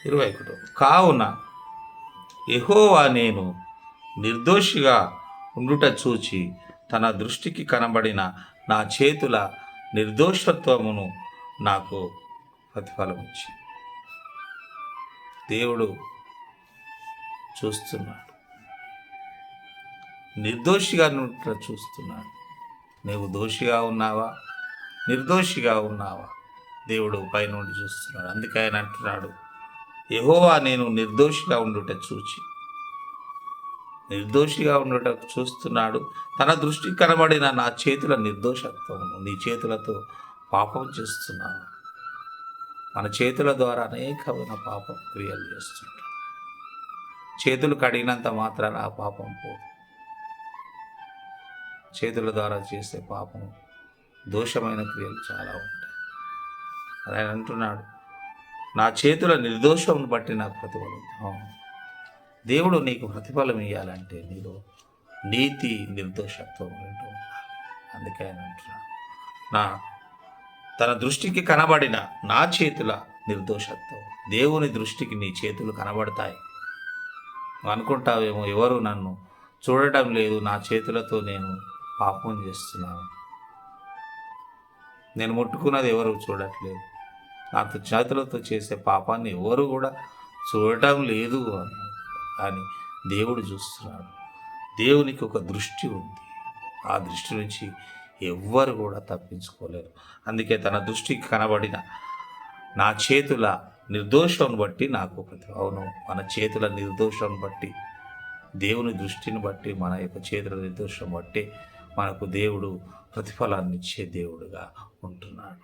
21. కావున యెహోవా నేను నిర్దోషిగా ఉండుట చూచి తన దృష్టికి కనబడిన నా చేతుల నిర్దోషత్వమును నాకు ప్రతిఫలమిచ్చి. దేవుడు చూస్తున్నాడు, నిర్దోషిగా ఉండుట చూస్తున్నాడు. నీవు దోషిగా ఉన్నావా, నిర్దోషిగా ఉన్నావా? దేవుడు పైనుండి చూస్తున్నాడు. అందుకే ఆయన అంటున్నాడు, యెహోవా నేను నిర్దోషిగా ఉండుట చూచి. నిర్దోషిగా ఉండుట చూస్తున్నాడు. తన దృష్టికి కనబడిన నా చేతుల నిర్దోషత్వమును. నీ చేతులతో పాపం చేస్తున్నావు. మన చేతుల ద్వారా అనేకమైన పాపం క్రియలు చేస్తుంటాం. చేతులు కడిగినంత మాత్రాన ఆ పాపం పోదు. చేతుల ద్వారా చేసే పాపం, దోషమైన క్రియలు చాలా ఉంటాయి. ఆయన అంటున్నాడు, నా చేతుల నిర్దోషం బట్టి నాకు ప్రతిఫలం. దేవుడు నీకు ప్రతిఫలం ఇవ్వాలంటే నీలో నీతి నిర్దోషత్వం ఉంటూ ఉండాలి. అందుకే ఆయన అంటున్నాడు, తన దృష్టికి కనబడిన నా చేతుల నిర్దోషత్వం. దేవుని దృష్టికి నీ చేతులు కనబడతాయి. నువ్వు అనుకుంటావేమో, ఎవరు నన్ను చూడటం లేదు, నా చేతులతో నేను పాపం చేస్తున్నాను, నేను ముట్టుకున్నది ఎవరు చూడట్లేదు, నాకు చేతులతో చేసే పాపాన్ని ఎవరు కూడా చూడటం లేదు అని. కానీ దేవుడు చూస్తున్నాడు. దేవునికి ఒక దృష్టి ఉంది. ఆ దృష్టి నుంచి ఎవ్వరు కూడా తప్పించుకోలేరు. అందుకే తన దృష్టికి కనబడిన నా చేతుల నిర్దోషం బట్టి నాకు అవును, మన చేతుల నిర్దోషం బట్టి, దేవుని దృష్టిని బట్టి, మన యొక్క చేతుల నిర్దోషం బట్టి మనకు దేవుడు ప్రతిఫలాన్ని ఇచ్చే దేవుడుగా ఉంటున్నాడు.